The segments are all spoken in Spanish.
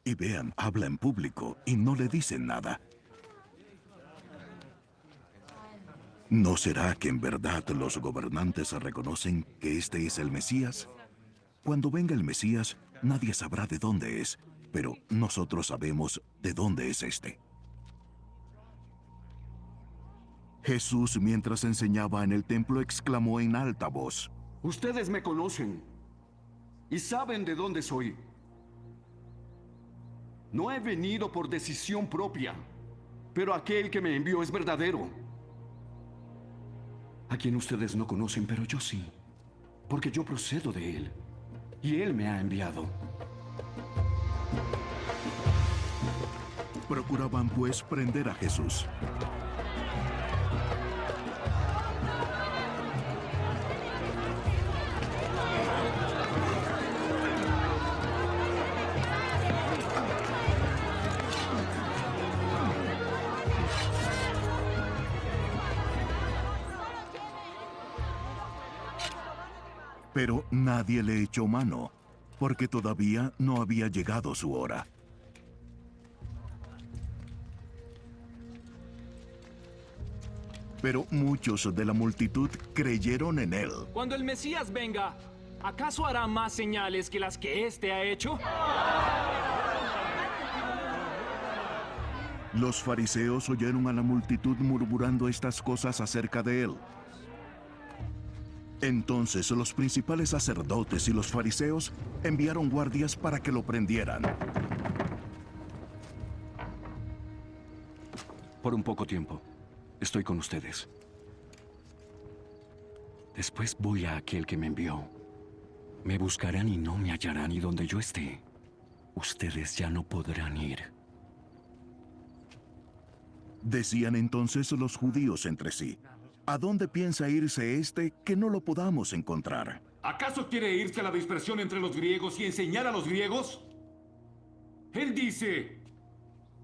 Y vean, habla en público y no le dicen nada. ¿No será que en verdad los gobernantes reconocen que este es el Mesías? Cuando venga el Mesías, nadie sabrá de dónde es, pero nosotros sabemos de dónde es este. Jesús, mientras enseñaba en el templo, exclamó en alta voz: Ustedes me conocen y saben de dónde soy. No he venido por decisión propia, pero aquel que me envió es verdadero, a quien ustedes no conocen, pero yo sí, porque yo procedo de él, y él me ha enviado. Procuraban pues prender a Jesús. Pero nadie le echó mano, porque todavía no había llegado su hora. Pero muchos de la multitud creyeron en él. Cuando el Mesías venga, ¿acaso hará más señales que las que éste ha hecho? Los fariseos oyeron a la multitud murmurando estas cosas acerca de él. Entonces los principales sacerdotes y los fariseos enviaron guardias para que lo prendieran. Por un poco tiempo, estoy con ustedes. Después voy a aquel que me envió. Me buscarán y no me hallarán, y donde yo esté, ustedes ya no podrán ir. Decían entonces los judíos entre sí: ¿a dónde piensa irse este que no lo podamos encontrar? ¿Acaso quiere irse a la dispersión entre los griegos y enseñar a los griegos? Él dice: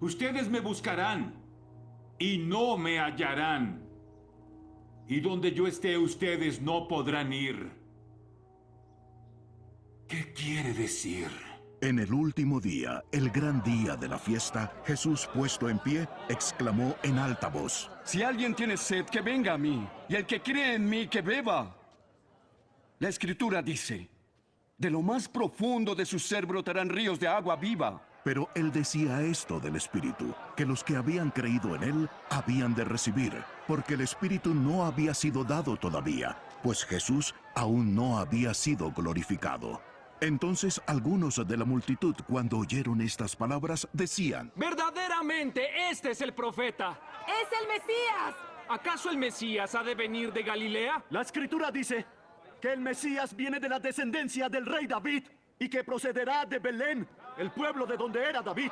ustedes me buscarán y no me hallarán. Y donde yo esté, ustedes no podrán ir. ¿Qué quiere decir? En el último día, el gran día de la fiesta, Jesús, puesto en pie, exclamó en alta voz: Si alguien tiene sed, que venga a mí, y el que cree en mí, que beba. La Escritura dice: de lo más profundo de su ser brotarán ríos de agua viva. Pero él decía esto del Espíritu, que los que habían creído en él habían de recibir, porque el Espíritu no había sido dado todavía, pues Jesús aún no había sido glorificado. Entonces algunos de la multitud, cuando oyeron estas palabras, decían: Verdaderamente, este es el profeta. ¡Es el Mesías! ¿Acaso el Mesías ha de venir de Galilea? La Escritura dice que el Mesías viene de la descendencia del rey David y que procederá de Belén, el pueblo de donde era David.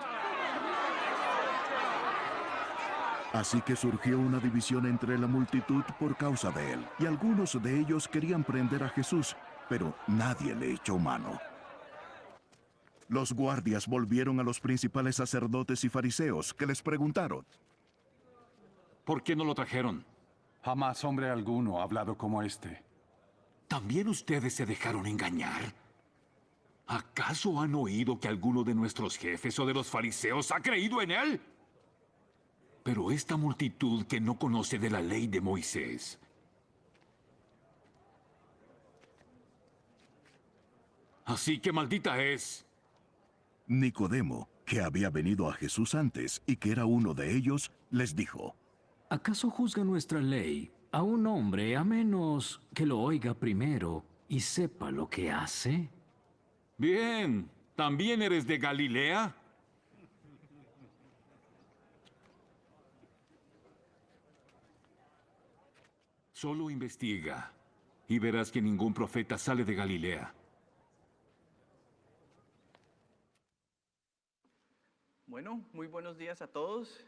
Así que surgió una división entre la multitud por causa de él, y algunos de ellos querían prender a Jesús, pero nadie le echó mano. Los guardias volvieron a los principales sacerdotes y fariseos, que les preguntaron: ¿Por qué no lo trajeron? Jamás hombre alguno ha hablado como este. ¿También ustedes se dejaron engañar? ¿Acaso han oído que alguno de nuestros jefes o de los fariseos ha creído en él? Pero esta multitud que no conoce de la ley de Moisés. Así que maldita es. Nicodemo, que había venido a Jesús antes y que era uno de ellos, les dijo: ¿Acaso juzga nuestra ley a un hombre a menos que lo oiga primero y sepa lo que hace? Bien, ¿también eres de Galilea? Solo investiga y verás que ningún profeta sale de Galilea. Bueno, muy buenos días a todos.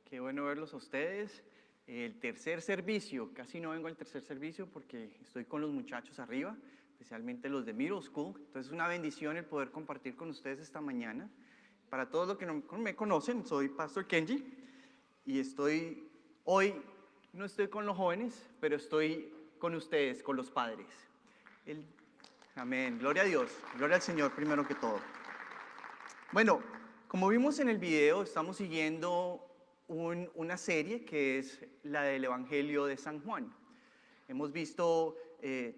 Qué bueno verlos a ustedes. El tercer servicio, casi no vengo al tercer servicio porque estoy con los muchachos arriba, especialmente los de Middle School. Entonces es una bendición el poder compartir con ustedes esta mañana. Para todos los que no me conocen, soy Pastor Kenji y hoy no estoy con los jóvenes, pero estoy con ustedes, con los padres. Amén, gloria a Dios, gloria al Señor primero que todo. Bueno, Como vimos en el video, estamos siguiendo una serie que es la del Evangelio de San Juan. Hemos visto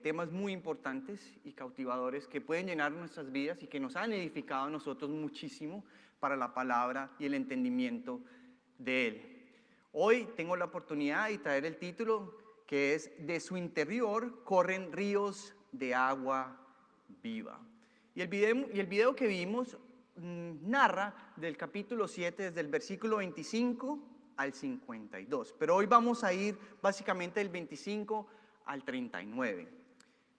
temas muy importantes y cautivadores que pueden llenar nuestras vidas y que nos han edificado a nosotros muchísimo para la palabra y el entendimiento de él. Hoy tengo la oportunidad de traer el título que es "De su interior corren ríos de agua viva". Y el video que vimos narra del capítulo 7 desde el versículo 25 al 52. Pero hoy vamos a ir básicamente del 25 al 39.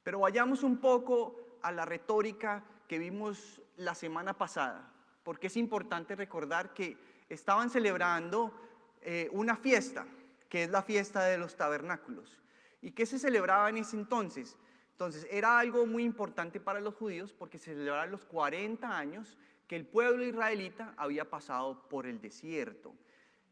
Pero vayamos un poco a la retórica que vimos la semana pasada, porque es importante recordar que estaban celebrando una fiesta, que es la fiesta de los tabernáculos. ¿Y qué se celebraba en ese entonces? Entonces era algo muy importante para los judíos porque se celebraban los 40 años que el pueblo israelita había pasado por el desierto.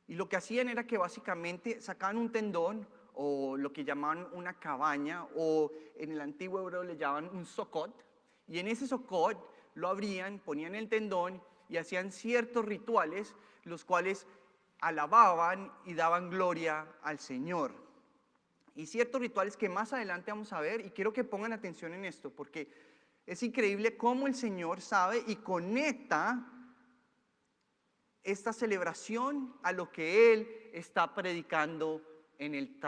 Y lo que hacían era que básicamente sacaban un tendón o lo que llamaban una cabaña, o en el antiguo hebreo le llamaban un socot, y en ese socot lo abrían, ponían el tendón y hacían ciertos rituales, los cuales alababan y daban gloria al Señor. Y ciertos rituales que más adelante vamos a ver, y quiero que pongan atención en esto, porque es increíble cómo el Señor sabe y conecta esta celebración a lo que Él está predicando en el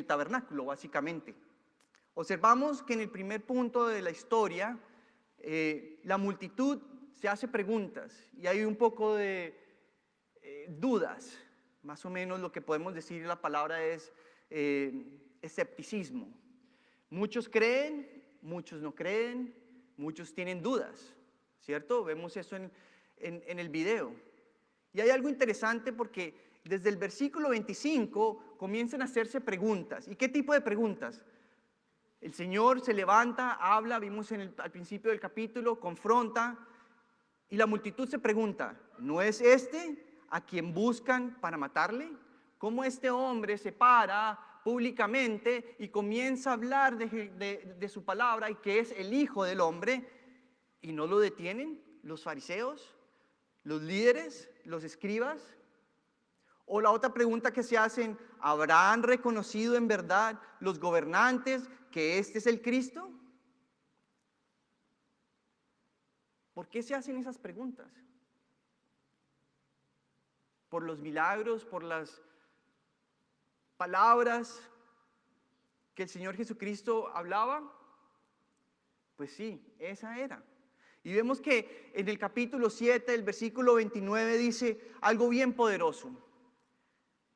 tabernáculo, básicamente. Observamos que en el primer punto de la historia, la multitud se hace preguntas y hay un poco de dudas. Más o menos lo que podemos decir, la palabra es escepticismo. Muchos creen, muchos no creen, muchos tienen dudas, ¿cierto? Vemos eso en el video. Y hay algo interesante porque desde el versículo 25 comienzan a hacerse preguntas. ¿Y qué tipo de preguntas? El Señor se levanta, habla, vimos al principio del capítulo, confronta, y la multitud se pregunta, ¿no es este a quien buscan para matarle? ¿Cómo este hombre se para públicamente y comienza a hablar de su palabra y que es el Hijo del Hombre, y no lo detienen los fariseos, los líderes, los escribas? O la otra pregunta que se hacen, ¿habrán reconocido en verdad los gobernantes que este es el Cristo? ¿Por qué se hacen esas preguntas? ¿Por los milagros, por las palabras que el Señor Jesucristo hablaba? Pues sí, esa era. Y vemos que en el capítulo 7, el versículo 29 dice algo bien poderoso.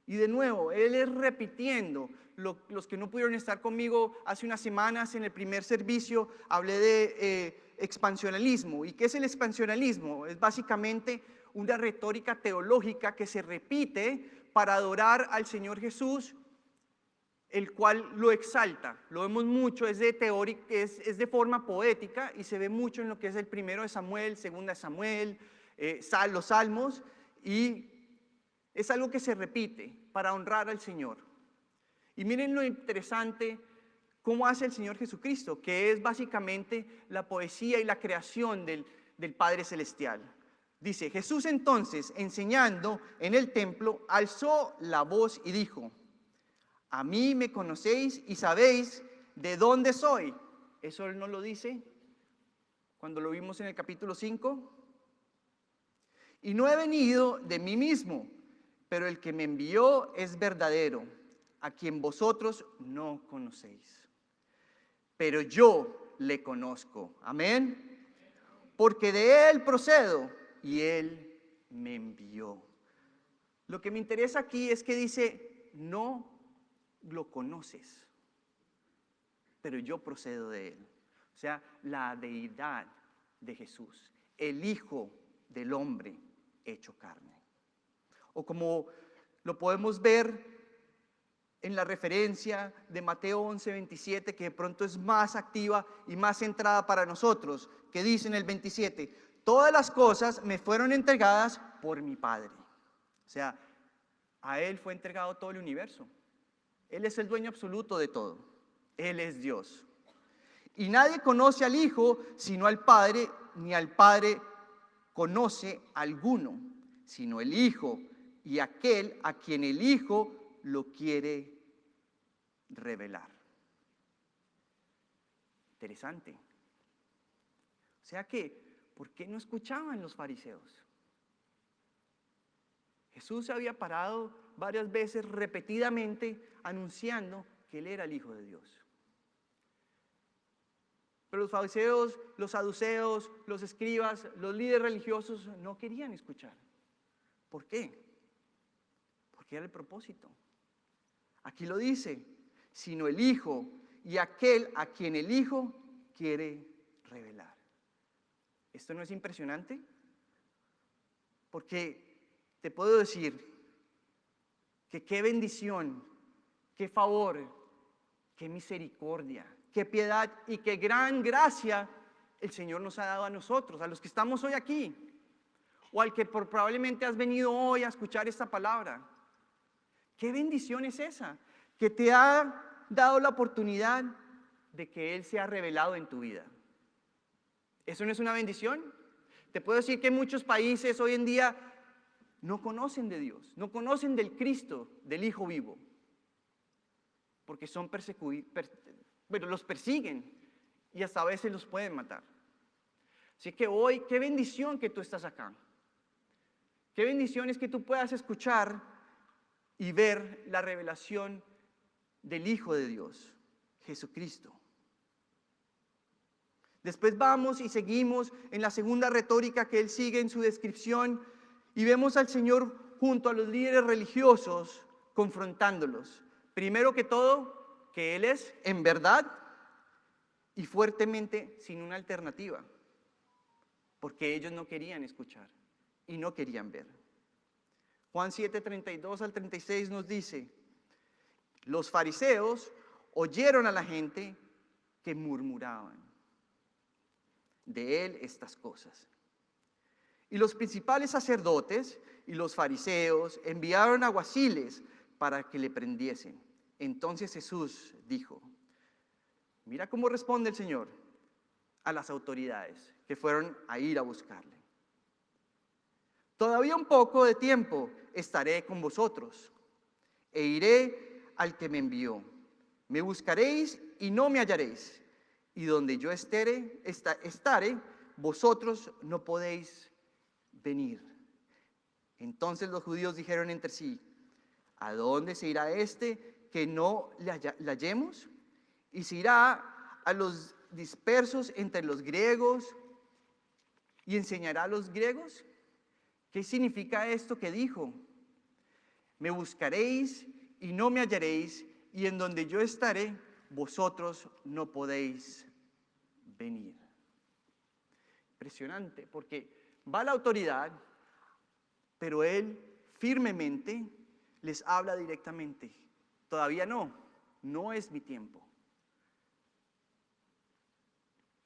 Y de nuevo, Él es repitiendo. Los que no pudieron estar conmigo hace unas semanas en el primer servicio, hablé de expansionalismo. ¿Y qué es el expansionalismo? Es básicamente una retórica teológica que se repite para adorar al Señor Jesús, el cual lo exalta. Lo vemos mucho, es de forma poética y se ve mucho en lo que es el primero de Samuel, segunda de Samuel, los Salmos, y es algo que se repite para honrar al Señor. Y miren lo interesante, cómo hace el Señor Jesucristo, que es básicamente la poesía y la creación del Padre Celestial. Dice, Jesús entonces, enseñando en el templo, alzó la voz y dijo, a mí me conocéis y sabéis de dónde soy. Eso Él nos lo dice cuando lo vimos en el capítulo 5. Y no he venido de mí mismo, pero el que me envió es verdadero, a quien vosotros no conocéis. Pero yo le conozco. Amén. Porque de Él procedo y Él me envió. Lo que me interesa aquí es que dice, no lo conoces, pero yo procedo de Él. O sea, la deidad de Jesús, el Hijo del Hombre hecho carne. O como lo podemos ver en la referencia de Mateo 11:27, que de pronto es más activa y más centrada para nosotros, que dice en el 27, todas las cosas me fueron entregadas por mi Padre. O sea, a Él fue entregado todo el universo. Él es el dueño absoluto de todo. Él es Dios. Y nadie conoce al Hijo sino al Padre, ni al Padre conoce a alguno, sino el Hijo y aquel a quien el Hijo lo quiere revelar. Interesante. O sea que, ¿por qué no escuchaban los fariseos? Jesús se había parado varias veces repetidamente anunciando que Él era el Hijo de Dios. Pero los fariseos, los saduceos, los escribas, los líderes religiosos no querían escuchar. ¿Por qué? Porque era el propósito. Aquí lo dice, sino el Hijo y aquel a quien el Hijo quiere revelar. ¿Esto no es impresionante? Porque te puedo decir que qué bendición, qué favor, qué misericordia, qué piedad y qué gran gracia el Señor nos ha dado a nosotros, a los que estamos hoy aquí, o al que probablemente has venido hoy a escuchar esta palabra. ¿Qué bendición es esa? Que te ha dado la oportunidad de que Él sea revelado en tu vida. ¿Eso no es una bendición? Te puedo decir que muchos países hoy en día no conocen de Dios, no conocen del Cristo, del Hijo vivo, porque son los persiguen y hasta a veces los pueden matar. Así que hoy, qué bendición que tú estás acá. Qué bendición es que tú puedas escuchar y ver la revelación del Hijo de Dios, Jesucristo. Después vamos y seguimos en la segunda retórica que él sigue en su descripción y vemos al Señor junto a los líderes religiosos confrontándolos. Primero que todo, que Él es en verdad y fuertemente sin una alternativa, porque ellos no querían escuchar y no querían ver. Juan 7:32 al 36 nos dice, los fariseos oyeron a la gente que murmuraban de él estas cosas. Y los principales sacerdotes y los fariseos enviaron alguaciles para que le prendiesen. Entonces Jesús dijo, mira cómo responde el Señor a las autoridades que fueron a ir a buscarle. Todavía un poco de tiempo estaré con vosotros e iré al que me envió. Me buscaréis y no me hallaréis. Y donde yo estaré, vosotros no podéis venir. Entonces los judíos dijeron entre sí, ¿a dónde se irá este que no le hallemos? Y se irá a los dispersos entre los griegos y enseñará a los griegos. ¿Qué significa esto que dijo? Me buscaréis y no me hallaréis, y en donde yo estaré, vosotros no podéis venir. Impresionante, porque va la autoridad, pero él firmemente les habla directamente. Todavía no es mi tiempo.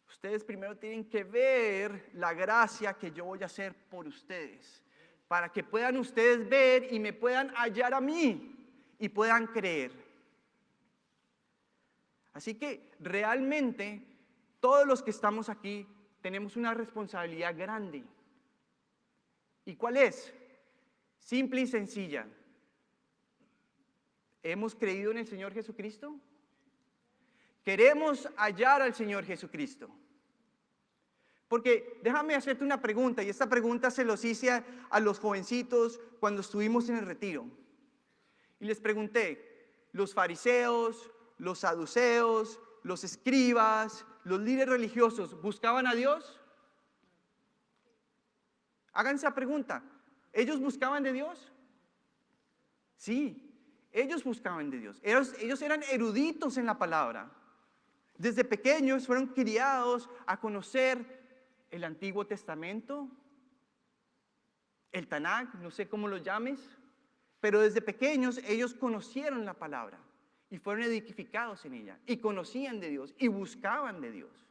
Ustedes primero tienen que ver la gracia que yo voy a hacer por ustedes, para que puedan ustedes ver y me puedan hallar a mí y puedan creer. Así que realmente todos los que estamos aquí tenemos una responsabilidad grande. ¿Y cuál es? Simple y sencilla. ¿Hemos creído en el Señor Jesucristo? Queremos hallar al Señor Jesucristo. Porque déjame hacerte una pregunta, y esta pregunta se los hice a los jovencitos cuando estuvimos en el retiro. Y les pregunté, ¿los fariseos, los saduceos, los escribas, los líderes religiosos buscaban a Dios? Háganse la pregunta, ¿ellos buscaban de Dios? Sí, ellos buscaban de Dios. Ellos eran eruditos en la palabra. Desde pequeños fueron criados a conocer el Antiguo Testamento, el Tanakh, no sé cómo lo llames, pero desde pequeños ellos conocieron la palabra y fueron edificados en ella y conocían de Dios y buscaban de Dios.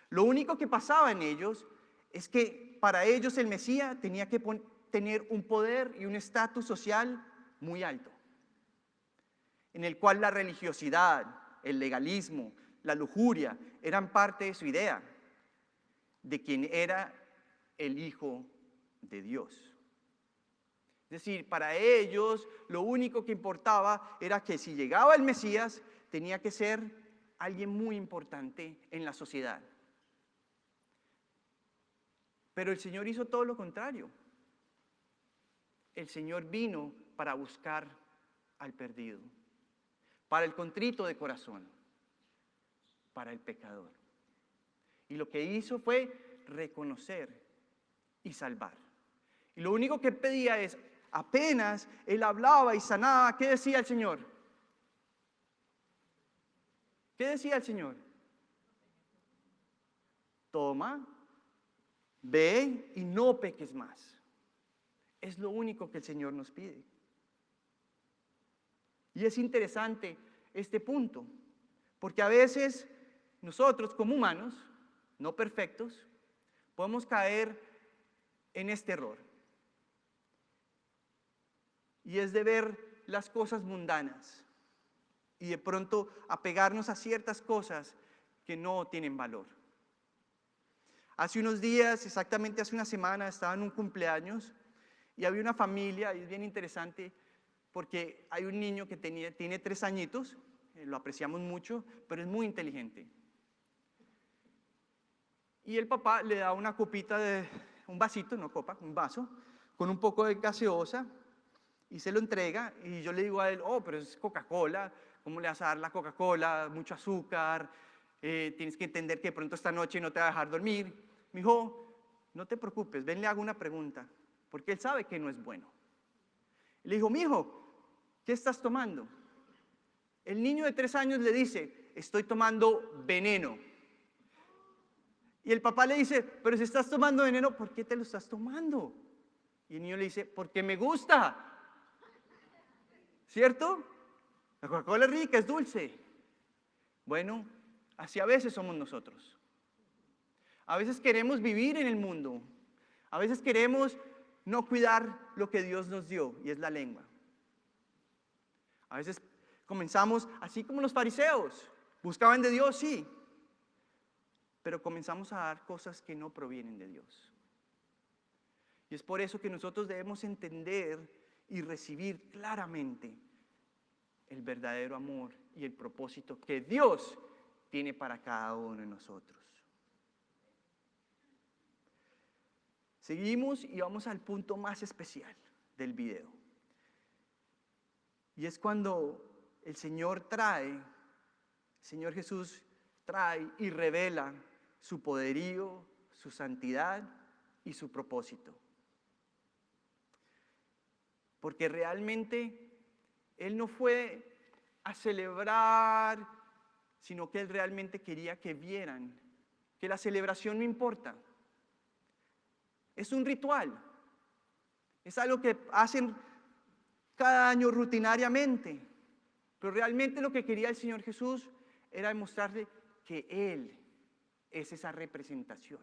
Lo único que pasaba en ellos es que para ellos el Mesías tenía que tener un poder y un estatus social muy alto, en el cual la religiosidad, el legalismo, la lujuria, eran parte de su idea de quién era el Hijo de Dios. Es decir, para ellos lo único que importaba era que si llegaba el Mesías, tenía que ser alguien muy importante en la sociedad. Pero el Señor hizo todo lo contrario. El Señor vino para buscar al perdido, para el contrito de corazón, para el pecador. Y lo que hizo fue reconocer y salvar. Y lo único que pedía es, apenas Él hablaba y sanaba, ¿qué decía el Señor? ¿Qué decía el Señor? Toma, ve y no peques más. Es lo único que el Señor nos pide. Y es interesante este punto, porque a veces nosotros como humanos, no perfectos, podemos caer en este error. Y es de ver las cosas mundanas y de pronto apegarnos a ciertas cosas que no tienen valor. Hace unos días, exactamente hace una semana, estaba en un cumpleaños y había una familia, y es bien interesante porque hay un niño que tiene 3 añitos, lo apreciamos mucho, pero es muy inteligente. Y el papá le da una copita un vasito, no copa, un vaso, con un poco de gaseosa, y se lo entrega, y yo le digo a él, oh, pero es Coca-Cola, ¿cómo le vas a dar la Coca-Cola? Mucho azúcar, tienes que entender que de pronto esta noche no te va a dejar dormir. Me dijo, no te preocupes, ven, le hago una pregunta, porque él sabe que no es bueno. Le dijo, mijo, ¿qué estás tomando? El niño de 3 años le dice, estoy tomando veneno. Y el papá le dice, pero si estás tomando veneno, ¿por qué te lo estás tomando? Y el niño le dice, porque me gusta. ¿Cierto? La Coca-Cola es rica, es dulce. Bueno, así a veces somos nosotros. A veces queremos vivir en el mundo. A veces queremos no cuidar lo que Dios nos dio, y es la lengua. A veces comenzamos así como los fariseos. Buscaban de Dios, sí. Pero comenzamos a dar cosas que no provienen de Dios. Y es por eso que nosotros debemos entender y recibir claramente el verdadero amor y el propósito que Dios tiene para cada uno de nosotros. Seguimos y vamos al punto más especial del video. Y es cuando el Señor Jesús trae y revela su poderío, su santidad y su propósito. Porque realmente Él no fue a celebrar, sino que Él realmente quería que vieran que la celebración no importa. Es un ritual. Es algo que hacen cada año rutinariamente. Pero realmente lo que quería el Señor Jesús era demostrarle que Él es esa representación.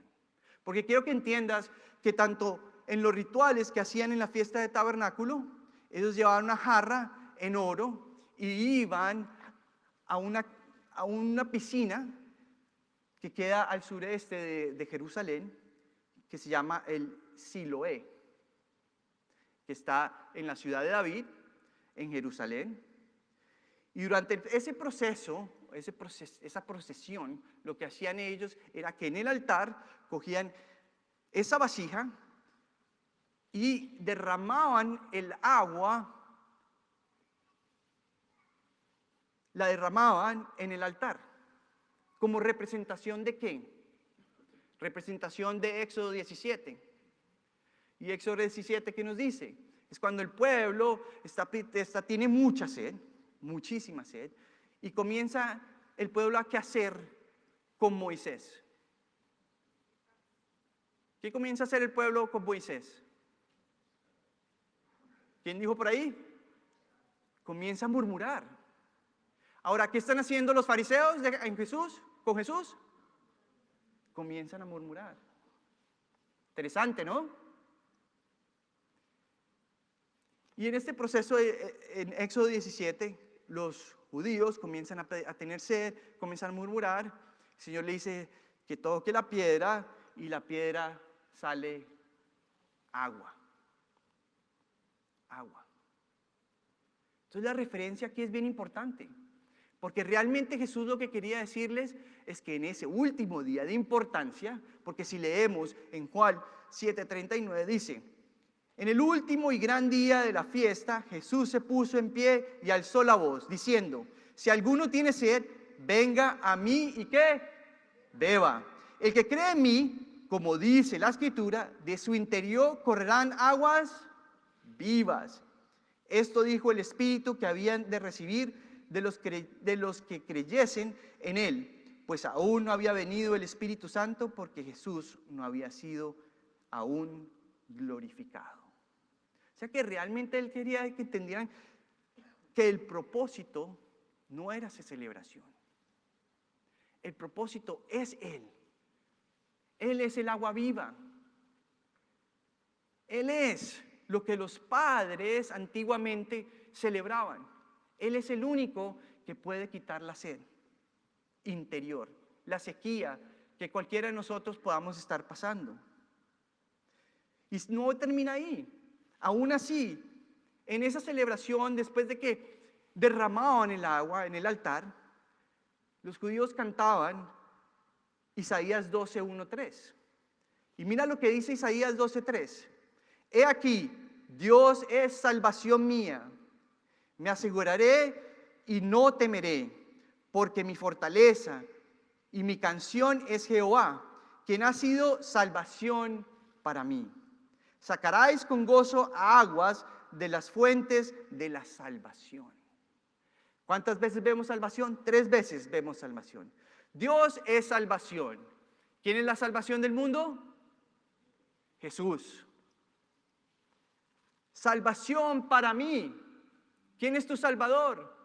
Porque quiero que entiendas que tanto en los rituales que hacían en la fiesta de tabernáculo, ellos llevaban una jarra en oro y iban a una piscina que queda al sureste de Jerusalén, que se llama el Siloé, que está en la ciudad de David, en Jerusalén. Y durante ese proceso, esa procesión, lo que hacían ellos era que en el altar cogían esa vasija y derramaban el agua, la derramaban en el altar. ¿Como representación de qué? Representación de Éxodo 17. Y Éxodo 17, ¿qué nos dice? Es cuando el pueblo tiene mucha sed, muchísima sed, y comienza el pueblo a qué hacer con Moisés. ¿Qué comienza a hacer el pueblo con Moisés? ¿Quién dijo por ahí? Comienza a murmurar. Ahora, ¿qué están haciendo los fariseos con Jesús? Comienzan a murmurar. Interesante, ¿no? Y en este proceso, en Éxodo 17, los judíos comienzan a tener sed, comienzan a murmurar. El Señor le dice que toque la piedra y la piedra sale agua. Agua. Entonces la referencia aquí es bien importante, porque realmente Jesús lo que quería decirles es que en ese último día de importancia, porque si leemos en Juan 7:39 dice: en el último y gran día de la fiesta, Jesús se puso en pie y alzó la voz, diciendo: si alguno tiene sed, venga a mí y ¿qué? Beba. El que cree en mí, como dice la Escritura, de su interior correrán aguas vivas. Esto dijo el Espíritu que habían de recibir de los que creyesen en él, pues aún no había venido el Espíritu Santo, porque Jesús no había sido aún glorificado. O sea que realmente él quería que entendieran que el propósito no era esa celebración. El propósito es Él. Él es el agua viva. Él es lo que los padres antiguamente celebraban. Él es el único que puede quitar la sed interior, la sequía que cualquiera de nosotros podamos estar pasando. Y no termina ahí. Aún así, en esa celebración, después de que derramaban el agua en el altar, los judíos cantaban Isaías 12:1-3. Y mira lo que dice Isaías 12:3. He aquí, Dios es salvación mía. Me aseguraré y no temeré, porque mi fortaleza y mi canción es Jehová, quien ha sido salvación para mí. Sacaráis con gozo a aguas de las fuentes de la salvación. ¿Cuántas veces vemos salvación? 3 veces vemos salvación. Dios es salvación. ¿Quién es la salvación del mundo? Jesús. Salvación para mí. ¿Quién es tu Salvador?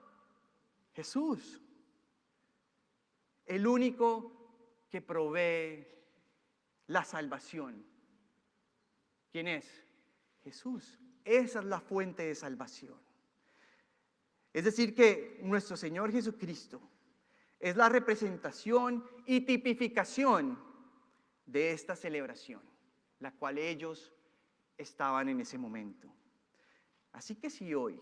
Jesús. El único que provee la salvación. ¿Quién es? Jesús. Esa es la fuente de salvación. Es decir que nuestro Señor Jesucristo es la representación y tipificación de esta celebración, la cual ellos estaban en ese momento. Así que si hoy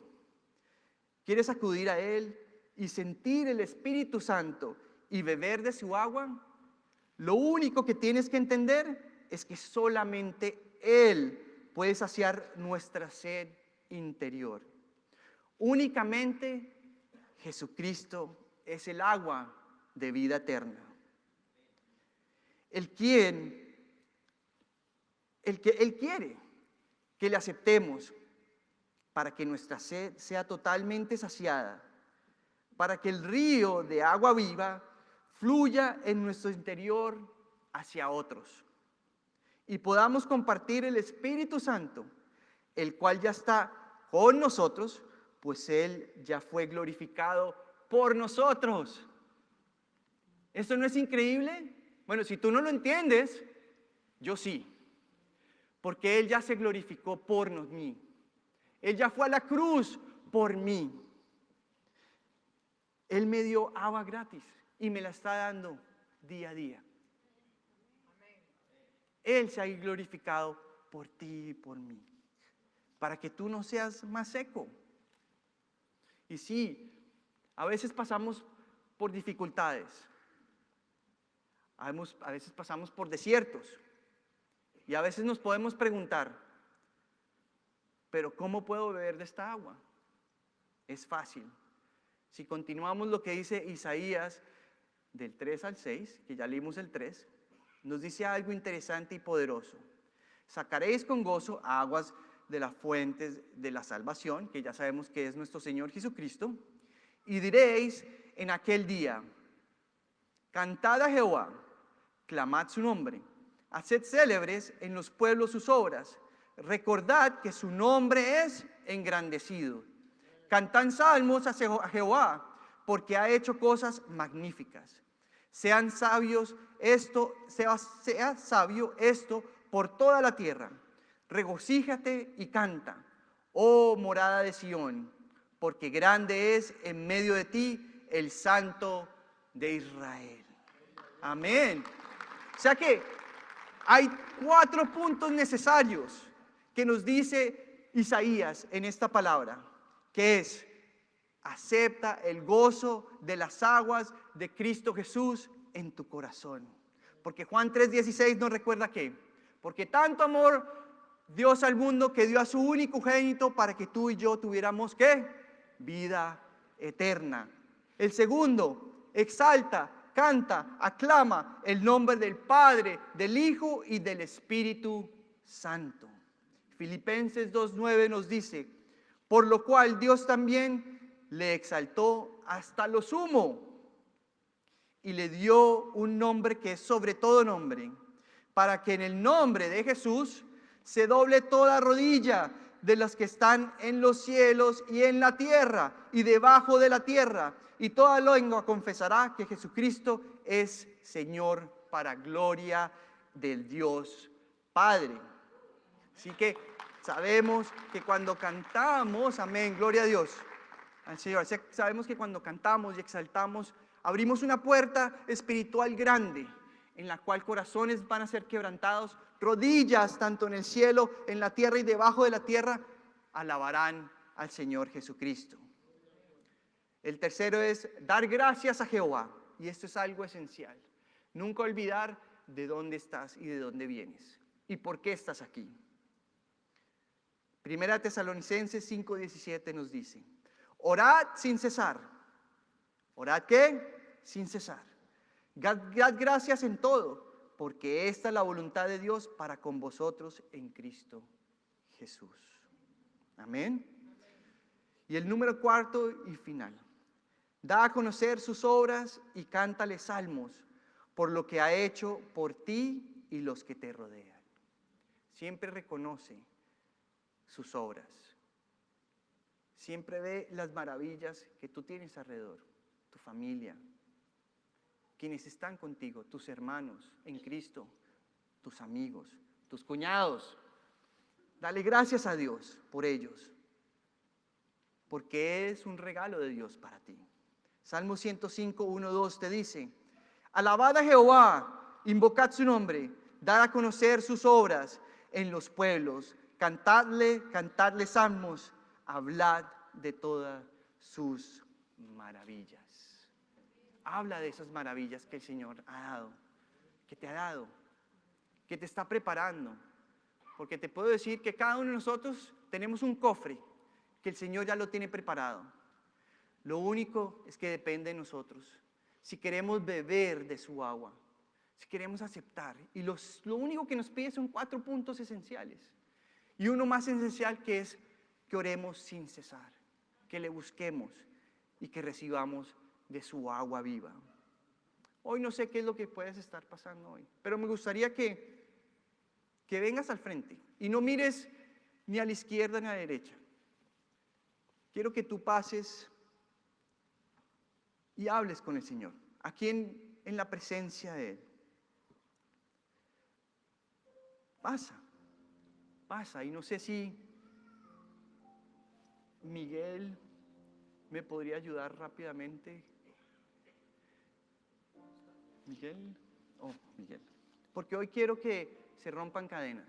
quieres acudir a Él y sentir el Espíritu Santo y beber de su agua, lo único que tienes que entender es que solamente Él puede saciar nuestra sed interior. Únicamente Jesucristo es el agua de vida eterna. Él quiere que le aceptemos para que nuestra sed sea totalmente saciada, para que el río de agua viva fluya en nuestro interior hacia otros y podamos compartir el Espíritu Santo, el cual ya está con nosotros, pues Él ya fue glorificado por nosotros. ¿Esto no es increíble? Bueno, si tú no lo entiendes, yo sí, porque Él ya se glorificó por mí. Él ya fue a la cruz por mí. Él me dio agua gratis y me la está dando día a día. Él se ha glorificado por ti y por mí, para que tú no seas más seco. Y sí, a veces pasamos por dificultades, a veces pasamos por desiertos, y a veces nos podemos preguntar, ¿pero cómo puedo beber de esta agua? Es fácil. Si continuamos lo que dice Isaías del 3 al 6, que ya leímos el 3, nos dice algo interesante y poderoso. Sacaréis con gozo aguas de las fuentes de la salvación, que ya sabemos que es nuestro Señor Jesucristo, y diréis en aquel día: cantad a Jehová, clamad su nombre, haced célebres en los pueblos sus obras, recordad que su nombre es engrandecido. Cantad salmos a Jehová, porque ha hecho cosas magníficas. Sea sabio esto por toda la tierra. Regocíjate y canta, oh morada de Sión, porque grande es en medio de ti el Santo de Israel. Amén. O sea que hay 4 puntos necesarios que nos dice Isaías en esta palabra, que es: acepta el gozo de las aguas de Cristo Jesús en tu corazón. Porque Juan 3:16 nos recuerda que, porque tanto amor Dios al mundo que dio a su unigénito para que tú y yo tuviéramos, ¿qué? Vida eterna. El segundo, exalta, canta, aclama el nombre del Padre, del Hijo y del Espíritu Santo. Filipenses 2:9 nos dice: por lo cual Dios también le exaltó hasta lo sumo y le dio un nombre que es sobre todo nombre, para que en el nombre de Jesús se doble toda rodilla de los que están en los cielos y en la tierra y debajo de la tierra, y toda lengua confesará que Jesucristo es Señor, para gloria del Dios Padre. Así que sabemos que cuando cantamos, amén, gloria a Dios, al Señor, sabemos que cuando cantamos y exaltamos, abrimos una puerta espiritual grande, en la cual corazones van a ser quebrantados, rodillas tanto en el cielo, en la tierra y debajo de la tierra, alabarán al Señor Jesucristo. El tercero es dar gracias a Jehová, y esto es algo esencial. Nunca olvidar de dónde estás y de dónde vienes y por qué estás aquí. Primera Tesalonicenses 5:17 nos dice: orad sin cesar. ¿Orad qué? Sin cesar. Dad gracias en todo, porque esta es la voluntad de Dios para con vosotros en Cristo Jesús. Amén. Y el número 4 y final: da a conocer sus obras y cántale salmos por lo que ha hecho por ti y los que te rodean. Siempre reconoce sus obras. Siempre ve las maravillas que tú tienes alrededor, tu familia, quienes están contigo, tus hermanos en Cristo, tus amigos, tus cuñados. Dale gracias a Dios por ellos, porque es un regalo de Dios para ti. Salmo 105, 1, 2 te dice: alabad a Jehová, invocad su nombre, dad a conocer sus obras en los pueblos, cantadle salmos, hablad de todas sus maravillas. Habla de esas maravillas que el Señor ha dado, que te ha dado, que te está preparando. Porque te puedo decir que cada uno de nosotros tenemos un cofre que el Señor ya lo tiene preparado. Lo único es que depende de nosotros. Si queremos beber de su agua, si queremos aceptar. Y lo único que nos pide son 4 puntos esenciales. Y uno más esencial, que es que oremos sin cesar, que le busquemos y que recibamos de su agua viva. Hoy no sé qué es lo que puedes estar pasando hoy, pero me gustaría que vengas al frente y no mires ni a la izquierda ni a la derecha. Quiero que tú pases y hables con el Señor, aquí en la presencia de Él. Pasa, y no sé si Miguel me podría ayudar rápidamente. Miguel. Porque hoy quiero que se rompan cadenas.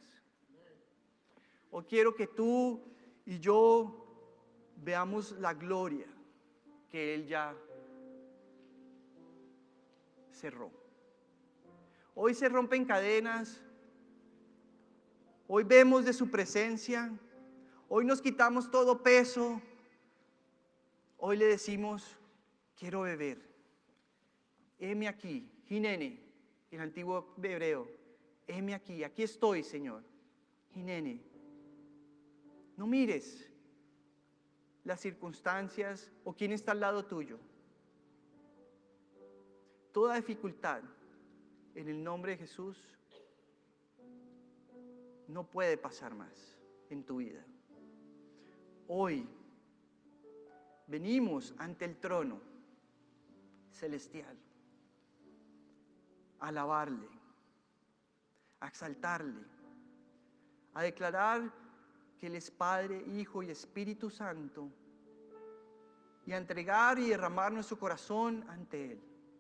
Hoy quiero que tú y yo veamos la gloria que Él ya cerró. Hoy se rompen cadenas. Hoy vemos de su presencia. Hoy nos quitamos todo peso. Hoy le decimos: quiero beber. Heme aquí, Hinene, en el antiguo hebreo. Heme aquí estoy, Señor. Hinene. No mires las circunstancias o quién está al lado tuyo. Toda dificultad, en el nombre de Jesús, no puede pasar más en tu vida. Hoy venimos ante el trono celestial a alabarle, a exaltarle, a declarar que Él es Padre, Hijo y Espíritu Santo, y a entregar y derramar nuestro corazón ante Él.